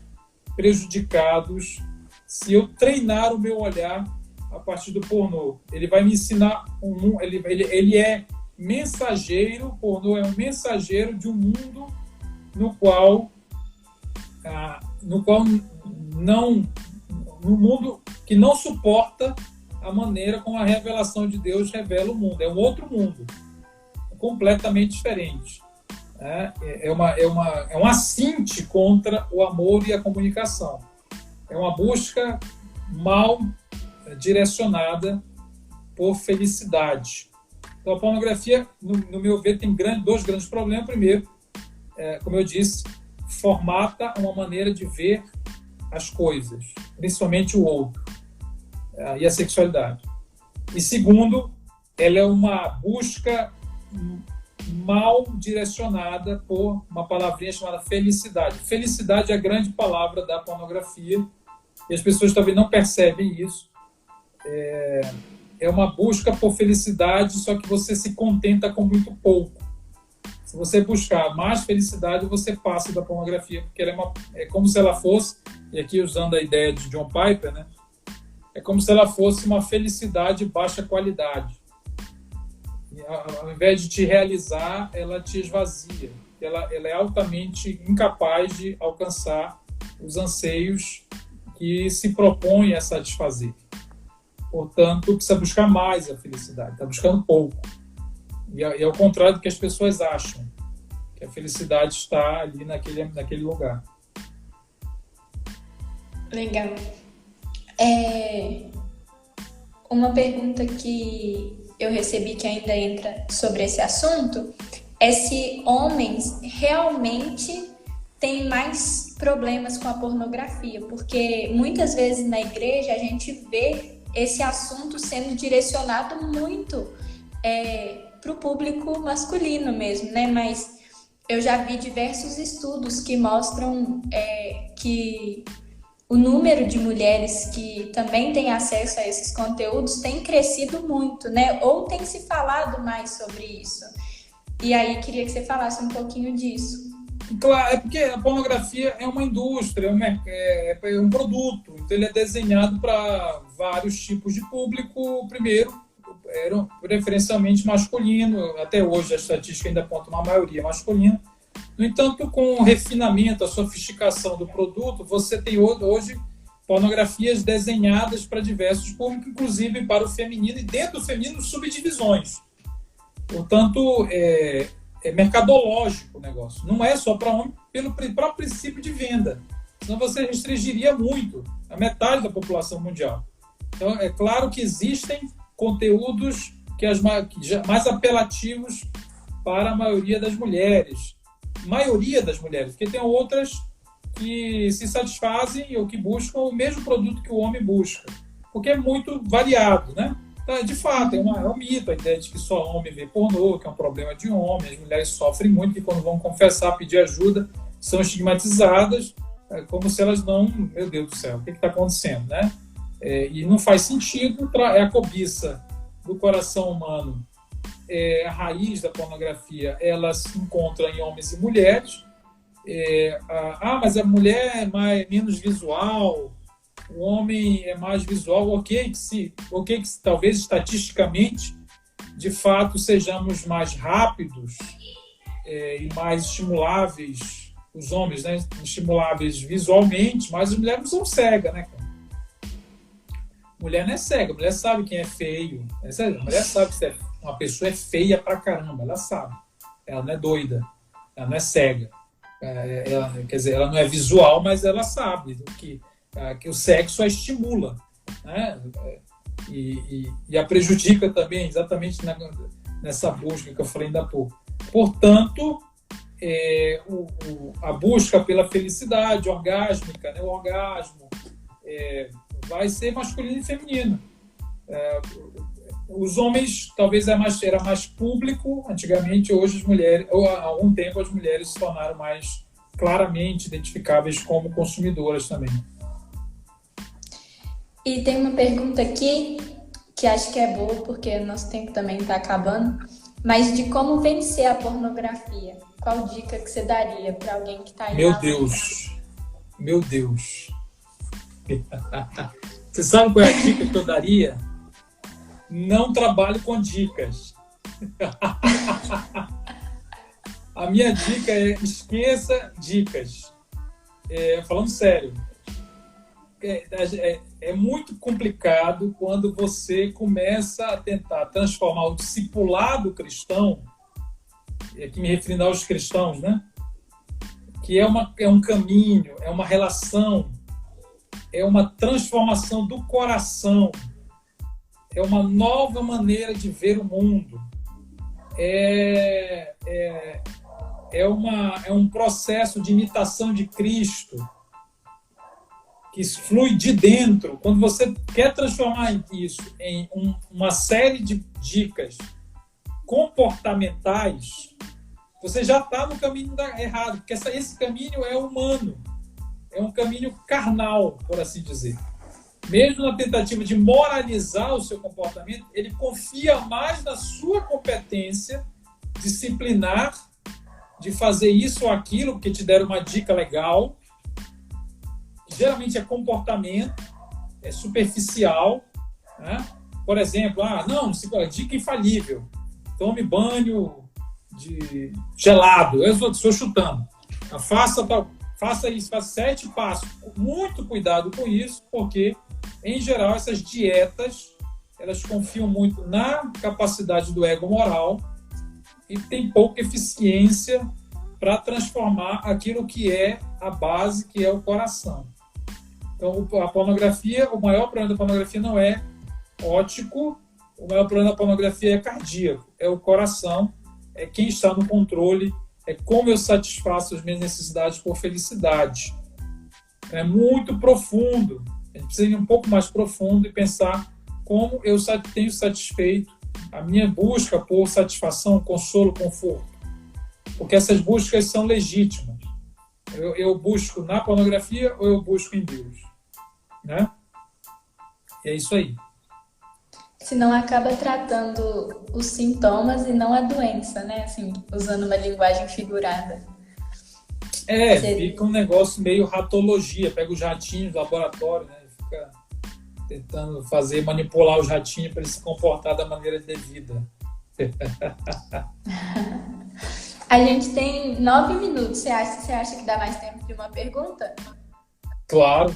B: prejudicados se eu treinar o meu olhar a partir do pornô. Ele vai me ensinar ele é mensageiro, o pornô é um mensageiro de um mundo no qual não, no mundo que não suporta a maneira como a revelação de Deus revela o mundo. É um outro mundo, completamente diferente. É um assinte contra o amor e a comunicação. É uma busca mal direcionada por felicidade. Então, a pornografia, no meu ver, tem dois grandes problemas. Primeiro, como eu disse, formata uma maneira de ver as coisas, principalmente o outro e a sexualidade. E segundo, ela é uma busca mal direcionada por uma palavrinha chamada felicidade. Felicidade é a grande palavra da pornografia e as pessoas talvez não percebem isso. É uma busca por felicidade, só que você se contenta com muito pouco. Se você buscar mais felicidade, você passa da pornografia, porque ela é como se ela fosse, e aqui usando a ideia de John Piper, né? É como se ela fosse uma felicidade de baixa qualidade. Ao invés de te realizar, ela te esvazia. Ela é altamente incapaz de alcançar os anseios que se propõe a satisfazer. Portanto, precisa buscar mais a felicidade, está buscando pouco. E é o contrário do que as pessoas acham, que a felicidade está ali naquele lugar.
A: Legal. Uma pergunta que eu recebi que ainda entra sobre esse assunto é se homens realmente têm mais problemas com a pornografia, porque muitas vezes na igreja a gente vê esse assunto sendo direcionado muito pro público masculino mesmo, né? Mas eu já vi diversos estudos que mostram que o número de mulheres que também têm acesso a esses conteúdos tem crescido muito, né? Ou tem se falado mais sobre isso. E aí, queria que você falasse um pouquinho disso.
B: Claro, é porque a pornografia é uma indústria, é um produto, então ele é desenhado para vários tipos de público. Primeiro, era preferencialmente masculino, até hoje a estatística ainda aponta uma maioria masculina. No entanto, com o refinamento, a sofisticação do produto, você tem hoje pornografias desenhadas para diversos públicos, inclusive para o feminino, e dentro do feminino, subdivisões. Portanto, é mercadológico o negócio. Não é só para homem, pelo próprio princípio de venda. Senão você restringiria muito a metade da população mundial. Então, é claro que existem conteúdos mais apelativos para a maioria das mulheres. Porque tem outras que se satisfazem ou que buscam o mesmo produto que o homem busca. Porque é muito variado, né? Então, de fato, é um mito a ideia de que só homem vê pornô, que é um problema de homem. As mulheres sofrem muito, que quando vão confessar, pedir ajuda, são estigmatizadas, como se elas não... Meu Deus do céu, o que está acontecendo, né? E não faz sentido, é a cobiça do coração humano. A raiz da pornografia, ela se encontra em homens e mulheres. Mas a mulher é menos visual, o homem é mais visual. Ok, que talvez estatisticamente, de fato, sejamos mais rápidos e mais estimuláveis, os homens, né, estimuláveis visualmente, mas as mulheres não são cegas, né? Mulher não é cega, a mulher sabe quem é feio. A mulher sabe se uma pessoa é feia pra caramba, ela sabe. Ela não é doida, ela não é cega. Quer dizer, ela não é visual, mas ela sabe que o sexo a estimula, né? E a prejudica também, exatamente nessa busca que eu falei ainda há pouco. Portanto, a busca pela felicidade orgásmica, né? O orgasmo vai ser masculino e feminino. Os homens talvez era mais público antigamente, hoje as mulheres, ou há algum tempo as mulheres se tornaram mais claramente identificáveis como consumidoras também.
A: E tem uma pergunta aqui que acho que é boa, porque nosso tempo também está acabando, mas de como vencer a pornografia. Qual dica que você daria para alguém que está aí? Meu
B: Deus. Você sabe qual é a dica que eu daria? Não trabalhe com dicas. A minha dica é esqueça dicas. Falando sério. É muito complicado quando você começa a tentar transformar o discipulado cristão, e aqui me referindo aos cristãos, né? Que é um caminho, é uma relação, é uma transformação do coração, é uma nova maneira de ver o mundo, é um processo de imitação de Cristo que flui de dentro. Quando você quer transformar isso em uma série de dicas comportamentais, você já está no caminho errado, porque esse caminho é humano, é um caminho carnal, por assim dizer. Mesmo na tentativa de moralizar o seu comportamento, ele confia mais na sua competência disciplinar, de fazer isso ou aquilo, porque te deram uma dica legal. Geralmente é comportamento, é superficial, né? Por exemplo, dica infalível, tome banho de gelado. Eu estou chutando. Faça isso, faça 7 passos. Muito cuidado com isso, porque, em geral, essas dietas, elas confiam muito na capacidade do ego moral e tem pouca eficiência para transformar aquilo que é a base, que é o coração. Então, a pornografia, o maior problema da pornografia não é óptico, o maior problema da pornografia é cardíaco, é o coração, é quem está no controle, é como eu satisfaço as minhas necessidades por felicidade. É muito profundo, a gente precisa ir um pouco mais profundo e pensar como eu tenho satisfeito a minha busca por satisfação, consolo, conforto. Porque essas buscas são legítimas. Eu busco na pornografia ou eu busco em Deus? Né? E é isso aí.
A: Senão acaba tratando os sintomas e não a doença, né? Assim, usando uma linguagem figurada.
B: Fica um negócio meio ratologia. Pega os ratinhos do laboratório, né? Fica tentando manipular os ratinhos para eles se comportar da maneira devida.
A: A gente tem 9 minutos. Você acha que dá mais tempo de uma pergunta?
B: Claro.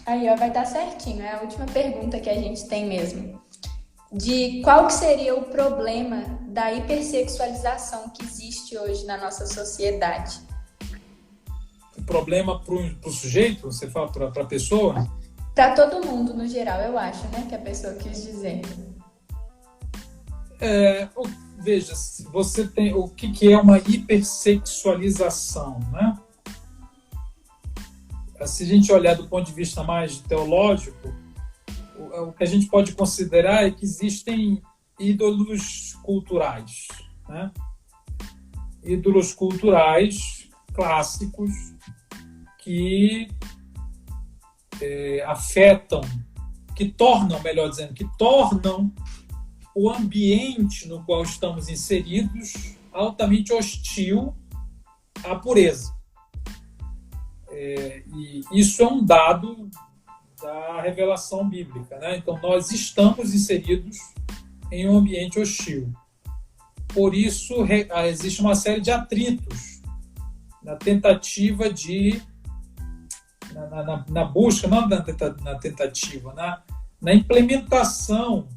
A: Aí, ó, vai dar certinho. É a última pergunta que a gente tem mesmo. De qual que seria o problema da hipersexualização que existe hoje na nossa sociedade?
B: O problema para o sujeito, você fala para a pessoa?
A: Para todo mundo, no geral, eu acho, né? Que a pessoa quis dizer.
B: Veja, você tem o que é uma hipersexualização, né? Se a gente olhar do ponto de vista mais teológico, o que a gente pode considerar é que existem ídolos culturais, né? Ídolos culturais clássicos que afetam, que tornam o ambiente no qual estamos inseridos altamente hostil à pureza. E isso é um dado da revelação bíblica, né? Então, nós estamos inseridos em um ambiente hostil. Por isso, existe uma série de atritos na tentativa de... na busca, não na tentativa, na implementação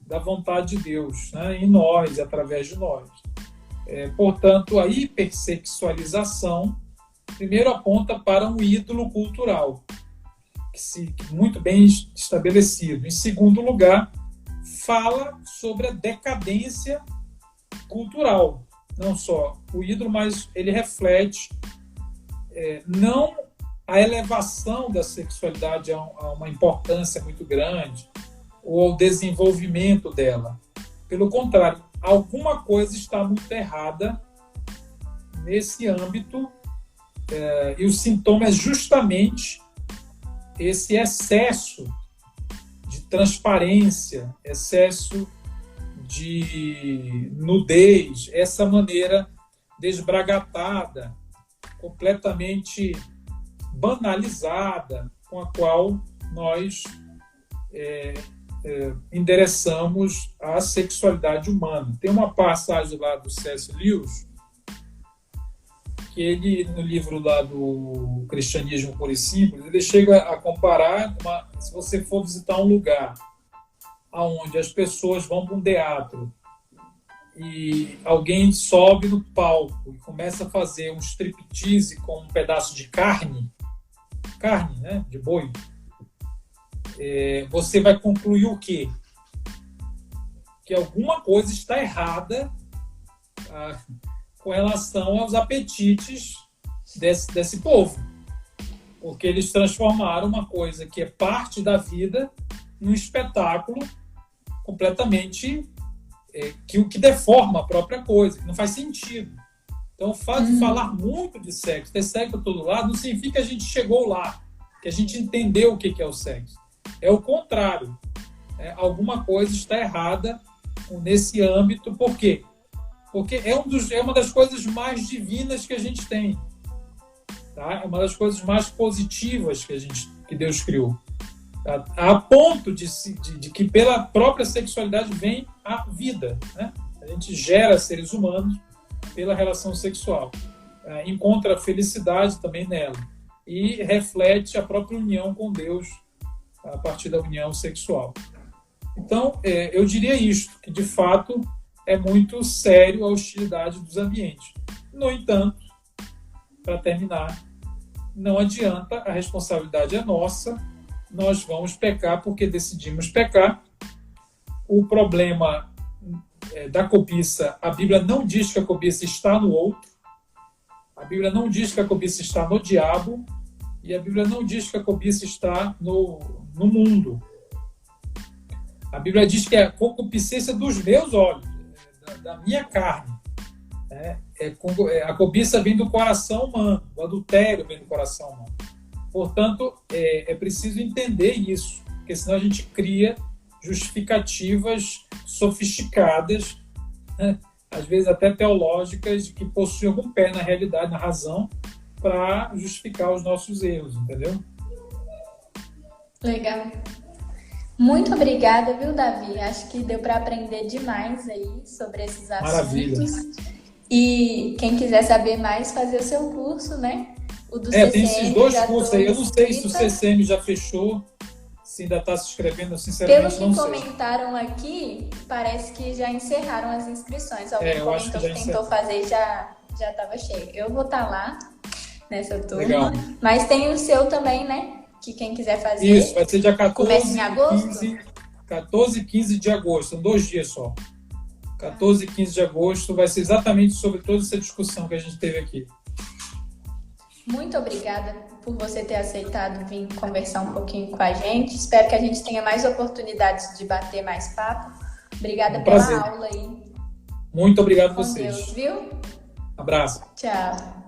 B: da vontade de Deus, né? Em nós, através de nós. Portanto, a hipersexualização primeiro aponta para um ídolo cultural, muito bem estabelecido. Em segundo lugar, fala sobre a decadência cultural. Não só o ídolo, mas ele reflete não a elevação da sexualidade a uma importância muito grande ou ao desenvolvimento dela. Pelo contrário, alguma coisa está muito errada nesse âmbito, e o sintoma é justamente esse excesso de transparência, excesso de nudez, essa maneira desbragatada, completamente banalizada, com a qual nós endereçamos a sexualidade humana. Tem uma passagem lá do C.S. Lewis, que ele, no livro lá do Cristianismo Puro e Simples, ele chega a comparar, se você for visitar um lugar onde as pessoas vão para um teatro e alguém sobe no palco e começa a fazer um striptease com um pedaço de carne, né, de boi, você vai concluir o quê? Que alguma coisa está errada com relação aos apetites desse povo. Porque eles transformaram uma coisa que é parte da vida num espetáculo completamente que deforma a própria coisa, que não faz sentido. Então, o fato de falar muito de sexo, ter sexo a todo lado, não significa que a gente chegou lá, que a gente entendeu o que é o sexo. É o contrário. Alguma coisa está errada nesse âmbito. Por quê? Porque é uma das coisas mais divinas que a gente tem. Tá? É uma das coisas mais positivas que Deus criou. Tá? A ponto de que pela própria sexualidade vem a vida. Né? A gente gera seres humanos pela relação sexual. Encontra felicidade também nela. E reflete a própria união com Deus a partir da união sexual. Então, eu diria isto, que de fato é muito sério a hostilidade dos ambientes. No entanto, para terminar, não adianta, a responsabilidade é nossa, nós vamos pecar porque decidimos pecar. O problema da cobiça, a Bíblia não diz que a cobiça está no outro, a Bíblia não diz que a cobiça está no diabo, E a Bíblia não diz que a cobiça está no mundo. A Bíblia diz que é a concupiscência dos meus olhos, da minha carne. A cobiça vem do coração humano, o adultério vem do coração humano. Portanto, é preciso entender isso, porque senão a gente cria justificativas sofisticadas, né? Às vezes até teológicas, que possuem algum pé na realidade, na razão, para justificar os nossos erros, entendeu?
A: Legal. Muito obrigada, viu, Davi? Acho que deu para aprender demais aí sobre esses assuntos.
B: Maravilha.
A: E quem quiser saber mais, fazer o seu curso, né? O do CCM.
B: Tem esses dois cursos aí. Eu não sei se o CCM já fechou, se ainda está se inscrevendo, sinceramente não sei.
A: Pelo que comentaram aqui, parece que já encerraram as inscrições. Alguém comentou que tentou fazer e já estava cheio. Eu vou estar lá nessa turma.
B: Legal.
A: Mas tem o seu também, né? Que quem quiser fazer.
B: Isso, vai ser dia 14,
A: começa em agosto?
B: 14 e 15 de agosto, são 2 dias só. 14 e 15 de agosto vai ser exatamente sobre toda essa discussão que a gente teve aqui.
A: Muito obrigada por você ter aceitado vir conversar um pouquinho com a gente. Espero que a gente tenha mais oportunidades de bater mais papo. Obrigada pela aula aí.
B: Muito obrigado a
A: com
B: vocês.
A: Deus, viu?
B: Abraço.
A: Tchau.